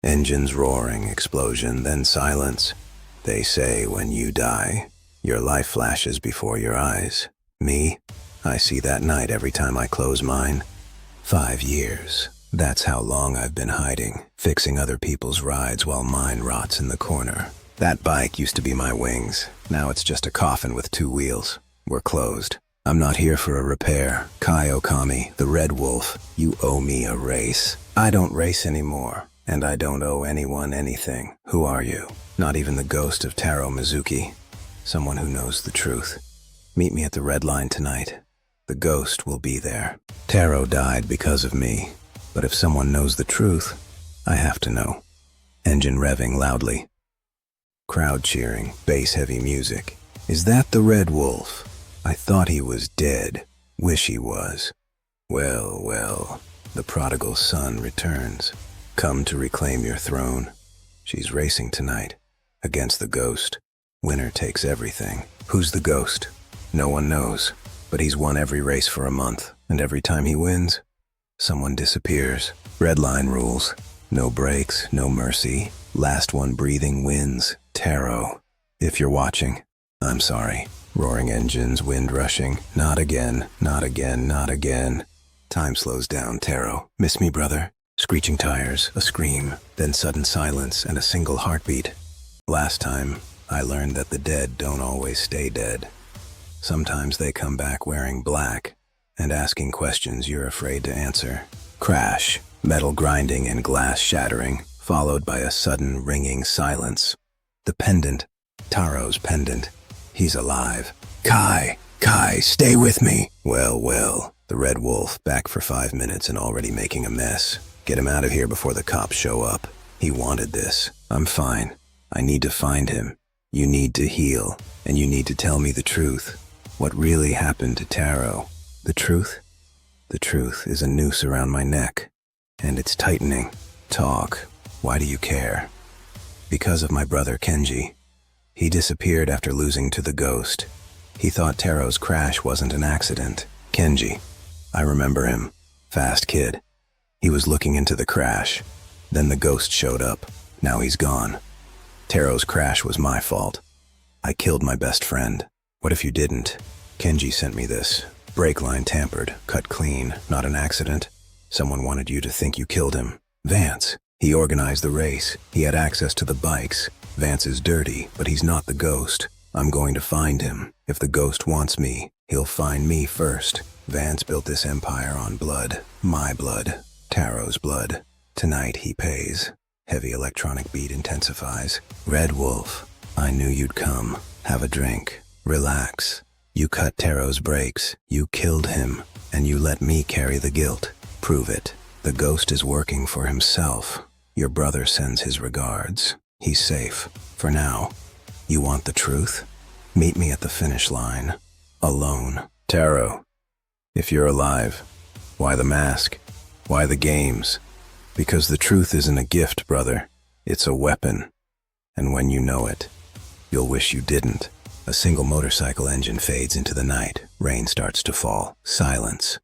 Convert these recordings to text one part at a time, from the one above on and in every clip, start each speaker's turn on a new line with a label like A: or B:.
A: Engines roaring, explosion, then silence. They say when you die, your life flashes before your eyes. Me? I see that night every time I close mine. 5 years. That's how long I've been hiding, fixing other people's rides while mine rots in the corner. That bike used to be my wings. Now it's just a coffin with 2 wheels. We're closed. I'm not here for a repair. Kai Okami, the Red Wolf, you owe me a race. I don't race anymore, and I don't owe anyone anything. Who are you? Not even the ghost of Taro Mizuki. Someone who knows the truth. Meet me at the Redline tonight. The ghost will be there. Taro died because of me, but if someone knows the truth, I have to know. Engine revving loudly. Crowd cheering, bass-heavy music. Is that the Red Wolf? I thought he was dead. Wish he was. Well, well, the prodigal son returns. Come to reclaim your throne. She's racing tonight, against the ghost. Winner takes everything. Who's the ghost? No one knows, but he's won every race for a month, and every time he wins, someone disappears. Redline rules. No breaks, no mercy. Last one breathing wins. Taro. If you're watching, I'm sorry. Roaring engines, wind rushing. Not again, not again, not again. Time slows down, Taro. Miss me, brother? Screeching tires, a scream, then sudden silence and a single heartbeat. Last time, I learned that the dead don't always stay dead. Sometimes they come back wearing black and asking questions you're afraid to answer. Crash, metal grinding and glass shattering, followed by a sudden ringing silence. The pendant, Taro's pendant. He's alive. Kai, stay with me. Well, well, the Red Wolf back for 5 minutes and already making a mess. Get him out of here before the cops show up. He wanted this. I'm fine. I need to find him. You need to heal, and you need to tell me the truth. What really happened to Taro? The truth? The truth is a noose around my neck, and it's tightening. Talk. Why do you care? Because of my brother Kenji. He disappeared after losing to the ghost. He thought Taro's crash wasn't an accident. Kenji. I remember him. Fast kid. He was looking into the crash. Then the ghost showed up. Now he's gone. Taro's crash was my fault. I killed my best friend. What if you didn't? Kenji sent me this. Brake line tampered, cut clean, not an accident. Someone wanted you to think you killed him. Vance. He organized the race. He had access to the bikes. Vance is dirty, but he's not the ghost. I'm going to find him. If the ghost wants me, he'll find me first. Vance built this empire on blood. My blood. Taro's blood. Tonight he pays. Heavy electronic beat intensifies. Red Wolf. I knew you'd come. Have a drink. Relax. You cut Taro's brakes. You killed him. And you let me carry the guilt. Prove it. The ghost is working for himself. Your brother sends his regards. He's safe. For now. You want the truth? Meet me at the finish line. Alone. Taro. If you're alive, why the mask? Why the games? Because the truth isn't a gift, brother. It's a weapon. And when you know it, you'll wish you didn't. A single motorcycle engine fades into the night. Rain starts to fall. Silence.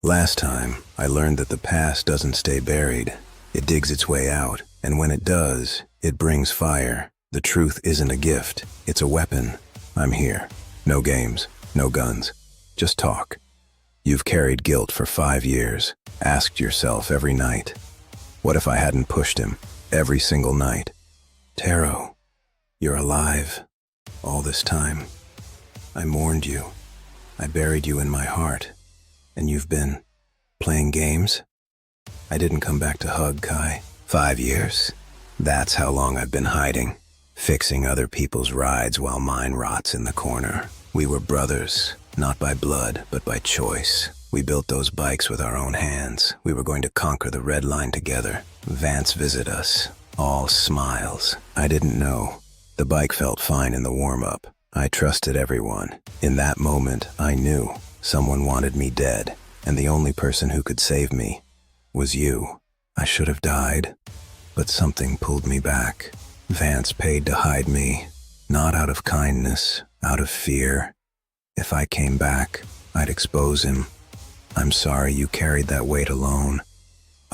A: Last time, I learned that the past doesn't stay buried. It digs its way out, and when it does, it brings fire. The truth isn't a gift. It's a weapon. I'm here. No games. No guns. Just talk. You've carried guilt for 5 years. Asked yourself every night. What if I hadn't pushed him? Every single night. Taro, you're alive. All this time, I mourned you. I buried you in my heart. And you've been playing games? I didn't come back to hug, Kai. 5 years. That's how long I've been hiding. Fixing other people's rides while mine rots in the corner. We were brothers, not by blood, but by choice. We built those bikes with our own hands. We were going to conquer the red line together. Vance visit us. All smiles. I didn't know. The bike felt fine in the warm-up. I trusted everyone. In that moment, I knew someone wanted me dead, and the only person who could save me was you. I should have died, but something pulled me back. Vance paid to hide me, not out of kindness, out of fear. If I came back, I'd expose him. I'm sorry you carried that weight alone.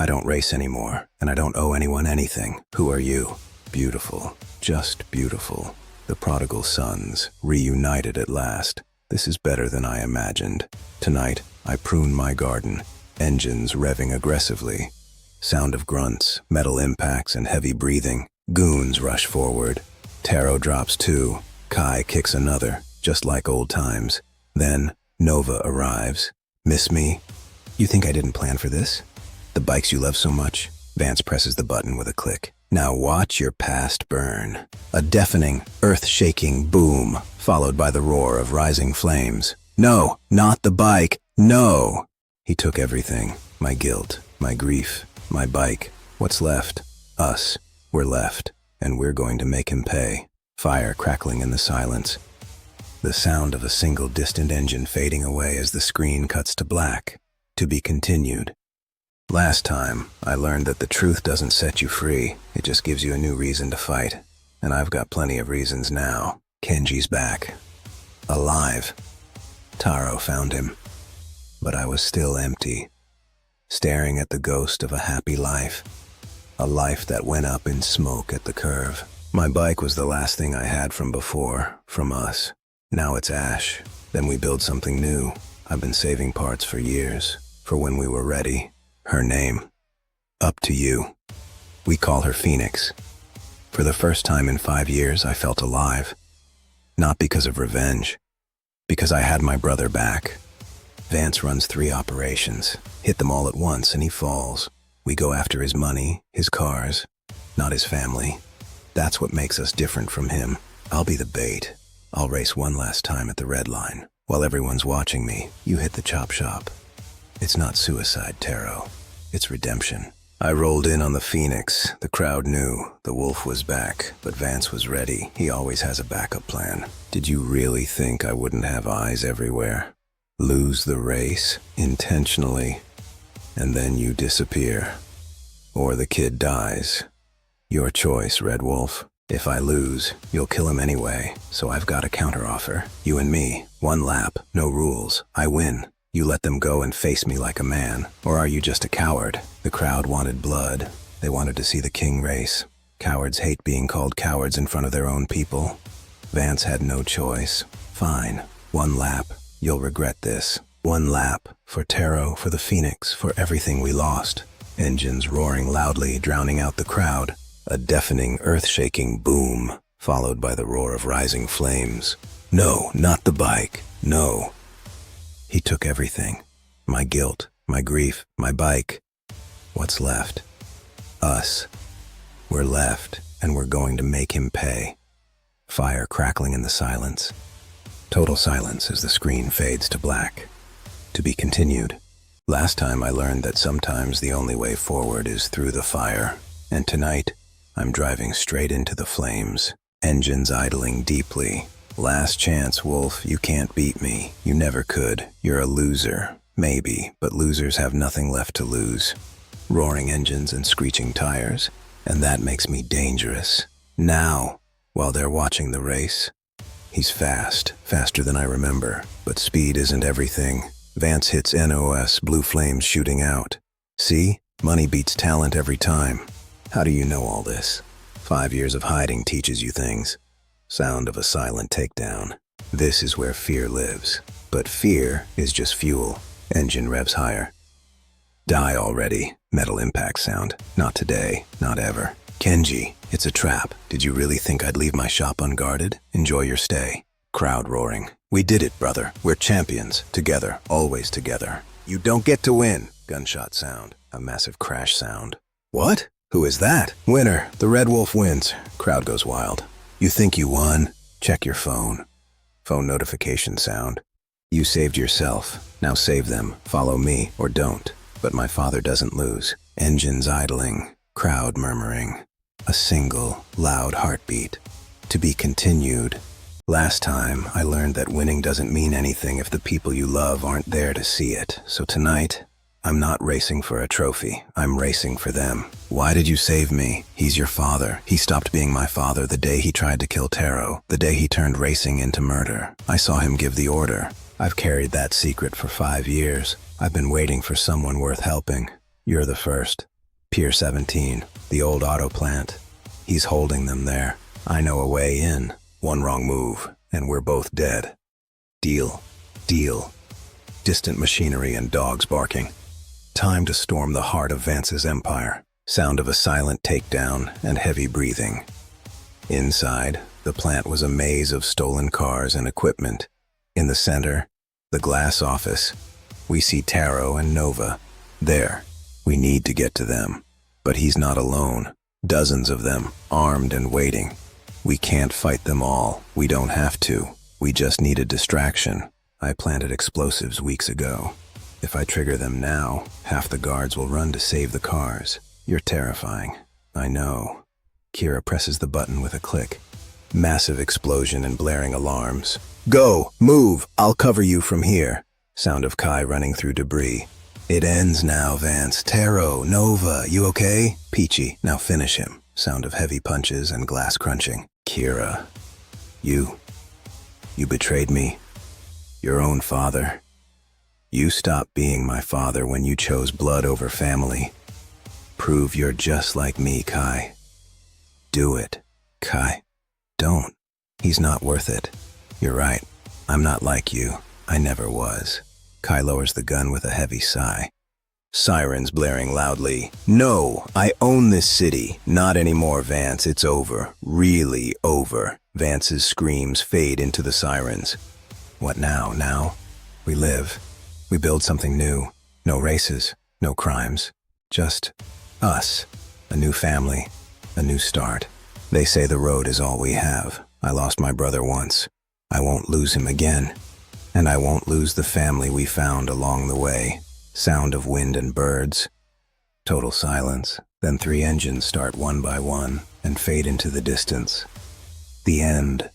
A: I don't race anymore, and I don't owe anyone anything. Who are you? Beautiful, just beautiful. The prodigal sons, reunited at last. This is better than I imagined. Tonight, I prune my garden, engines revving aggressively. Sound of grunts, metal impacts, and heavy breathing. Goons rush forward. Taro drops two. Kai kicks another, just like old times. Then, Nova arrives. Miss me? You think I didn't plan for this? The bikes you love so much? Vance presses the button with a click. Now watch your past burn. A deafening, earth-shaking boom, followed by the roar of rising flames. No, not the bike. No! He took everything. My guilt, my grief, my bike. What's left? Us. We're left, and we're going to make him pay. Fire crackling in the silence. The sound of a single distant engine fading away as the screen cuts to black. To be continued. Last time, I learned that the truth doesn't set you free. It just gives you a new reason to fight. And I've got plenty of reasons now. Kenji's back. Alive. Taro found him. But I was still empty. Staring at the ghost of a happy life. A life that went up in smoke at the curve. My bike was the last thing I had from before, from us. Now it's ash. Then we build something new. I've been saving parts for years, for when we were ready. Her name. Up to you. We call her Phoenix. For the first time in 5 years, I felt alive. Not because of revenge. Because I had my brother back. Vance runs 3 operations. Hit them all at once and he falls. We go after his money, his cars, not his family. That's what makes us different from him. I'll be the bait. I'll race one last time at the Redline. While everyone's watching me, you hit the chop shop. It's not suicide, Taro. It's redemption. I rolled in on the Phoenix. The crowd knew. The wolf was back, but Vance was ready. He always has a backup plan. Did you really think I wouldn't have eyes everywhere? Lose the race, intentionally, and then you disappear. Or the kid dies. Your choice, Red Wolf. If I lose, you'll kill him anyway, so I've got a counteroffer. You and me, 1 lap, no rules. I win. You let them go and face me like a man. Or are you just a coward? The crowd wanted blood. They wanted to see the king race. Cowards hate being called cowards in front of their own people. Vance had no choice. Fine. 1 lap. You'll regret this. 1 lap. For Taro, for the Phoenix, for everything we lost. Engines roaring loudly, drowning out the crowd. A deafening, earth-shaking boom, followed by the roar of rising flames. No, not the bike. No. He took everything. My guilt, my grief, my bike. What's left? Us. We're left, and we're going to make him pay. Fire crackling in the silence. Total silence as the screen fades to black. To be continued. Last time I learned that sometimes the only way forward is through the fire. And tonight, I'm driving straight into the flames. Engines idling deeply. Last chance, Wolf. You can't beat me. You never could. You're a loser. Maybe, but losers have nothing left to lose. Roaring engines and screeching tires. And that makes me dangerous. Now, while they're watching the race. He's fast. Faster than I remember. But speed isn't everything. Vance hits NOS, blue flames shooting out. See? Money beats talent every time. How do you know all this? 5 years of hiding teaches you things. Sound of a silent takedown. This is where fear lives. But fear is just fuel. Engine revs higher. Die already. Metal impact sound. Not today. Not ever. Kenji, it's a trap. Did you really think I'd leave my shop unguarded? Enjoy your stay. Crowd roaring. We did it, brother. We're champions. Together. Always together. You don't get to win. Gunshot sound. A massive crash sound. What? Who is that? Winner. The Red Wolf wins. Crowd goes wild. You think you won? Check your phone. Phone notification sound. You saved yourself. Now save them. Follow me or don't. But my father doesn't lose. Engines idling. Crowd murmuring. A single, loud heartbeat. To be continued. Last time, I learned that winning doesn't mean anything if the people you love aren't there to see it. So tonight, I'm not racing for a trophy. I'm racing for them. Why did you save me? He's your father. He stopped being my father the day he tried to kill Taro, the day he turned racing into murder. I saw him give the order. I've carried that secret for 5 years. I've been waiting for someone worth helping. You're the first. Pier 17, the old auto plant. He's holding them there. I know a way in. One wrong move, and we're both dead. Deal. Deal. Distant machinery and dogs barking. Time to storm the heart of Vance's empire. Sound of a silent takedown and heavy breathing. Inside, the plant was a maze of stolen cars and equipment. In the center, the glass office. We see Taro and Nova. There. We need to get to them. But he's not alone. Dozens of them, armed and waiting. We can't fight them all. We don't have to. We just need a distraction. I planted explosives weeks ago. If I trigger them now, half the guards will run to save the cars. You're terrifying. I know. Kira presses the button with a click. Massive explosion and blaring alarms. Go! Move! I'll cover you from here. Sound of Kai running through debris. It ends now, Vance. Taro, Nova, you okay? Peachy, now finish him. Sound of heavy punches and glass crunching. Kira, you betrayed me. Your own father. You stopped being my father when you chose blood over family. Prove you're just like me, Kai. Do it. Kai, don't. He's not worth it. You're right. I'm not like you. I never was. Kai lowers the gun with a heavy sigh. Sirens blaring loudly. No, I own this city. Not anymore, Vance. It's over. Really over. Vance's screams fade into the sirens. What now? Now? We live. We build something new. No races. No crimes. Just us. A new family. A new start. They say the road is all we have. I lost my brother once. I won't lose him again. And I won't lose the family we found along the way. Sound of wind and birds. Total silence. Then 3 engines start one by one and fade into the distance. The end.